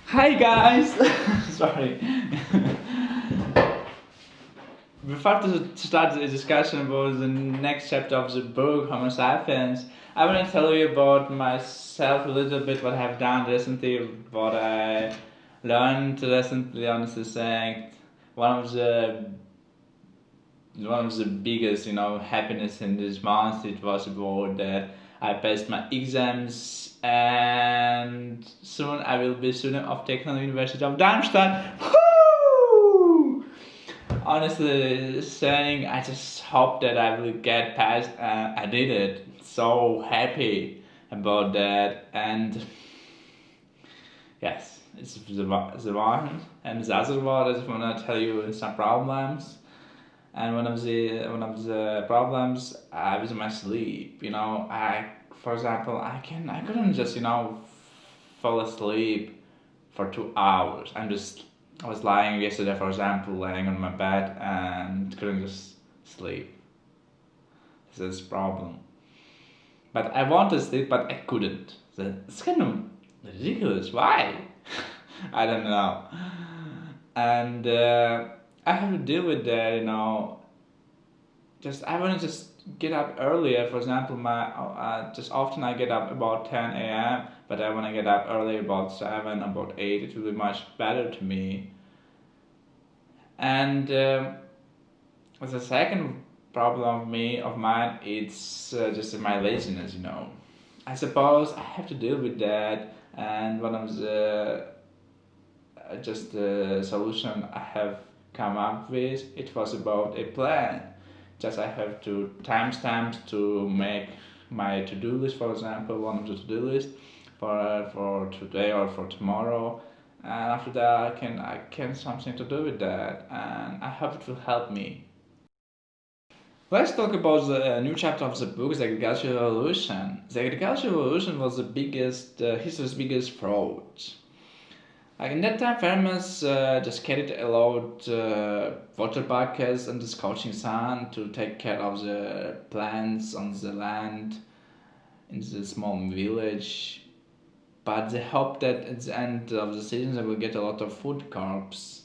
Hi guys! Sorry. Before to start the discussion about the next chapter of the book, Homo Sapiens, I want to tell you about myself a little bit, what I've done recently, what I learned recently, honestly saying. One of the biggest, happiness in this month, it was about that I passed my exams and soon I will be student of Technical University of Darmstadt. Woo! Honestly saying, I just hope that I will get past and I did it. So happy about that. And yes, it's the one. And the other one, I just want to tell you some problems. And one of the problems with my sleep. For example, I couldn't just fall asleep for 2 hours. I was lying yesterday, for example, laying on my bed and couldn't just sleep. This is a problem. But I want to sleep, but I couldn't. It's kind of ridiculous. Why? I don't know. And I have to deal with that. Just I want to just get up earlier. For example, my just often I get up about 10 a.m. But I want to get up early about 7, about 8. It will be much better to me. And the second problem of mine, it's just my laziness. I suppose I have to deal with that. And one of the just the solution I have come up with, it was about a plan. Just I have to timestamps to make my to-do list, for example, one of the to-do list for today or for tomorrow. And after that, I can something to do with that, and I hope it will help me. Let's talk about the new chapter of the book, the Agricultural Revolution. The Agricultural Revolution was the biggest, history's biggest fraud. In that time, farmers just carried aloud water buckets and the scorching sun to take care of the plants on the land in the small village. But they hoped that at the end of the season they will get a lot of food crops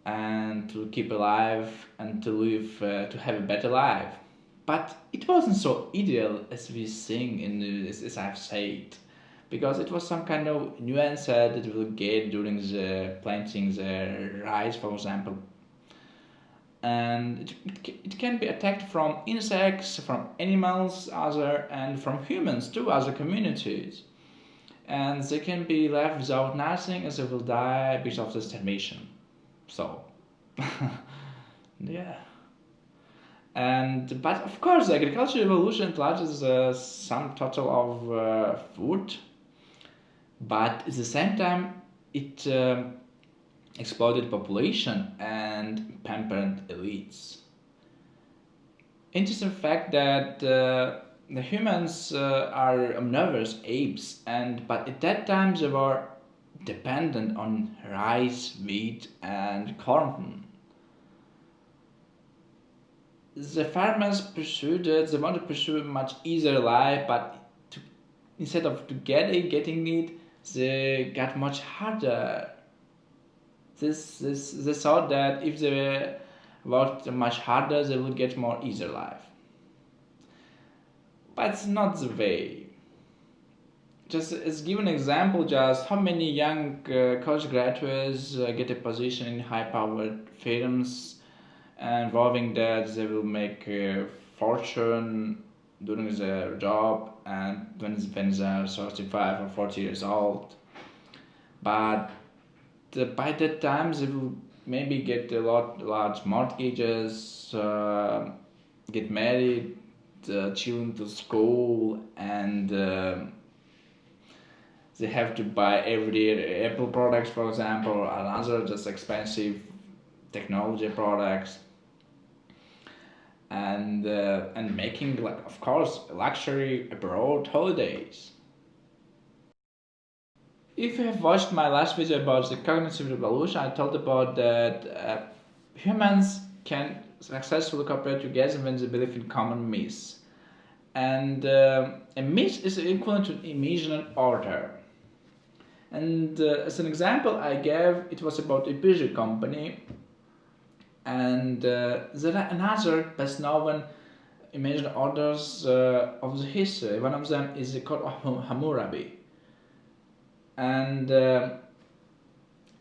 and to keep alive and to live to have a better life. But it wasn't so ideal as we sing in this, as I've said, because it was some kind of nuance that we will get during the planting the rice, for example. And it can be attacked from insects, from animals, other, and from humans too, other communities. And they can be left without nothing as they will die because of the starvation. So, yeah. And but of course, the agricultural revolution enlarges some total of food, but at the same time, it exploited population and pampered elites. Interesting fact that the humans are omnivorous apes, and but at that time they were dependent on rice, wheat, and corn. The farmers pursued it. They want to pursue a much easier life, but instead of getting it, they got much harder. They thought that if they worked much harder, they would get more easier life. But it's not the way. Just as give an example, just how many young college graduates get a position in high-powered firms, involving that they will make a fortune during their job and when they are 35 or 40 years old. But by that time they will maybe get a large mortgages, get married, children to school, and they have to buy every year Apple products, for example, or other just expensive technology products, and making, like, of course, luxury abroad holidays. If you have watched my last video about the cognitive revolution, I talked about that humans can successfully cooperate together when they believe in common myths. And a myth is equivalent to imaginary order. And as an example I gave, it was about a Peugeot company, and there are another best known imagined orders of the history. One of them is called Hammurabi, and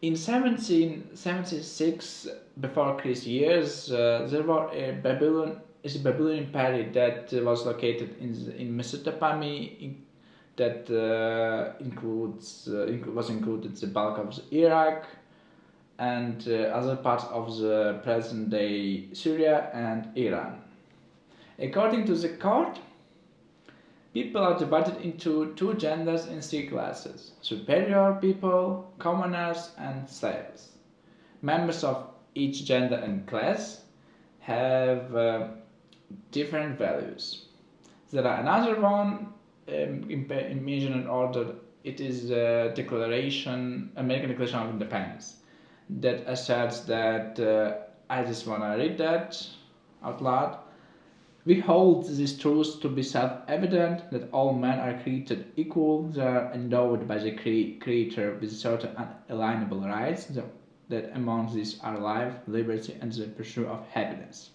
in 1776 before Christ years, there was a Babylonian empire that was located in Mesopotamia, that was included the bulk of the Iraq and other parts of the present day Syria and Iran. According to the court, people are divided into two genders and three classes: superior people, commoners, and slaves. Members of each gender and class have different values. There are another one imagined order. It is the American Declaration of Independence, that asserts that I just wanna read that out loud. We hold this truth to be self-evident, that all men are created equal. They are endowed by the Creator with certain unalienable rights, that among these are life, liberty, and the pursuit of happiness.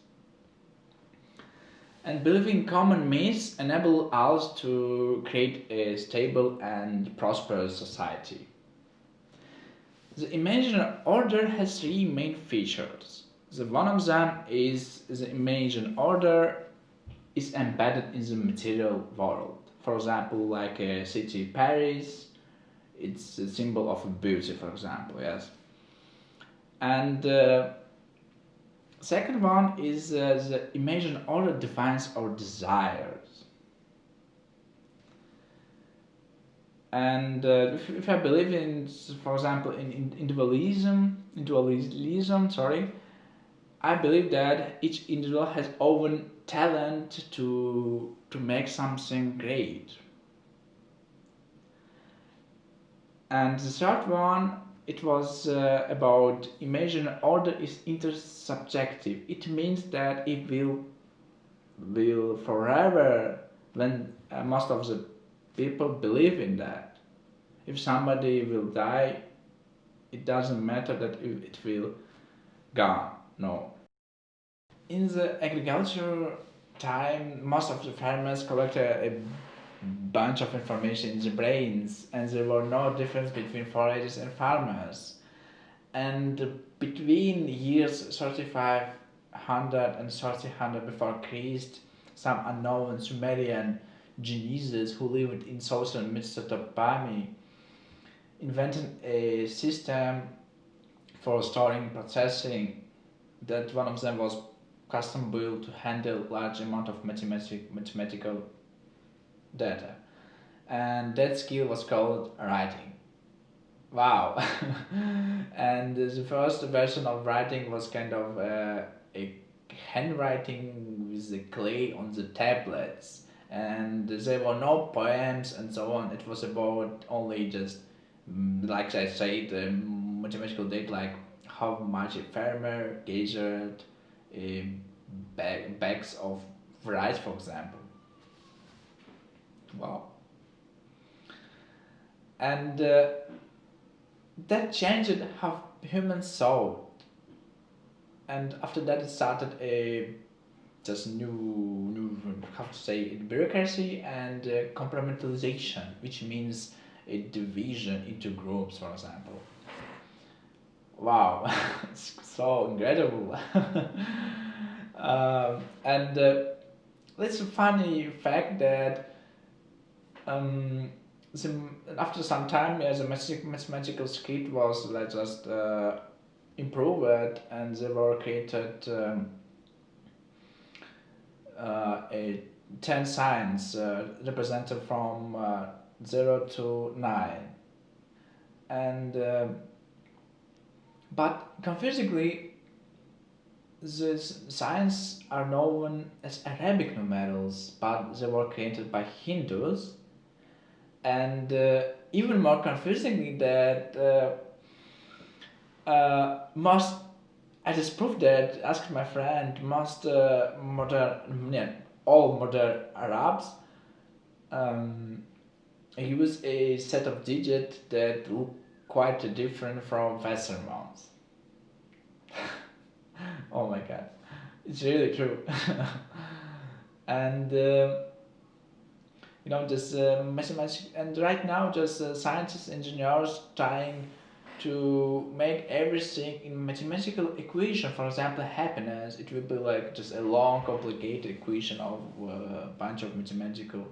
And believing common myths enable us to create a stable and prosperous society. The imagined order has three main features. One of them is the imagined order is embedded in the material world. For example, like a city Paris, it's a symbol of beauty, for example, yes. And second one is the imagined order defines our desires. And if I believe in, for example, in individualism, sorry, I believe that each individual has own talent to make something great. And the third one, it was about imagined order is intersubjective. It means that it will forever, when most of the people believe in that. If somebody will die, it doesn't matter that it will gone. No. In the agriculture time, most of the farmers collected a bunch of information in their brains, and there were no difference between foragers and farmers. And between years 3500 and 1300 before Christ, some unknown Sumerian geniuses who lived in southern Mesopotamia invented a system for storing, processing, that one of them was custom built to handle large amount of mathematical data, and that skill was called writing. Wow. And the first version of writing was kind of a handwriting with the clay on the tablets, and there were no poems and so on. It was about only just like I said, mathematical data, like how much a farmer gathered bags of rice, for example. Wow. And that changed how humans thought. And after that, it started a just new how to say it, bureaucracy and compartmentalization, which means a division into groups, for example. Wow, it's so incredible. And it's a funny fact that um, the, after some time, yeah, the mathematical script was like just improved, and they were created a 10 signs represented from 0 to 9. And but confusingly, these signs are known as Arabic numerals, but they were created by Hindus. And even more confusingly, that most, I just proved that, asked my friend, most modern, yeah, all modern Arabs um, use a set of digits that look quite different from Western ones. Oh my god, it's really true. And just mathematics, and right now just scientists, engineers trying to make everything in mathematical equation. For example, happiness, it will be like just a long complicated equation of a bunch of mathematical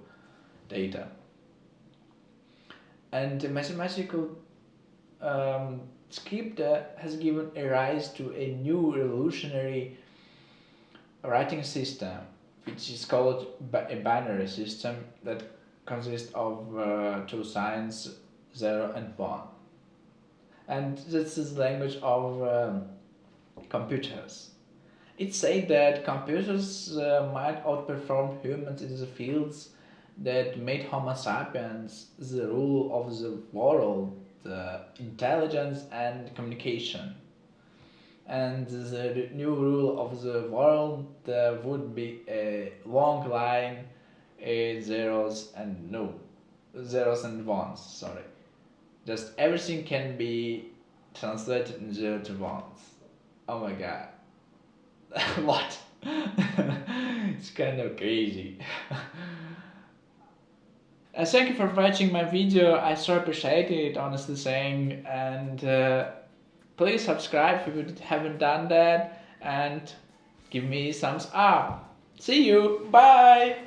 data. And the mathematical script has given a rise to a new revolutionary writing system, which is called a binary system that consists of two signs, 0 and 1. And this is the language of computers. It's said that computers might outperform humans in the fields that made Homo sapiens the rule of the world, intelligence and communication. And the new rule of the world would be a long line, zeros and ones. Sorry, just everything can be translated in zero to ones. Oh my god, what? It's kind of crazy. Thank you for watching my video. I so appreciate it, honestly saying, and please subscribe if you haven't done that, and give me thumbs up. See you. Bye.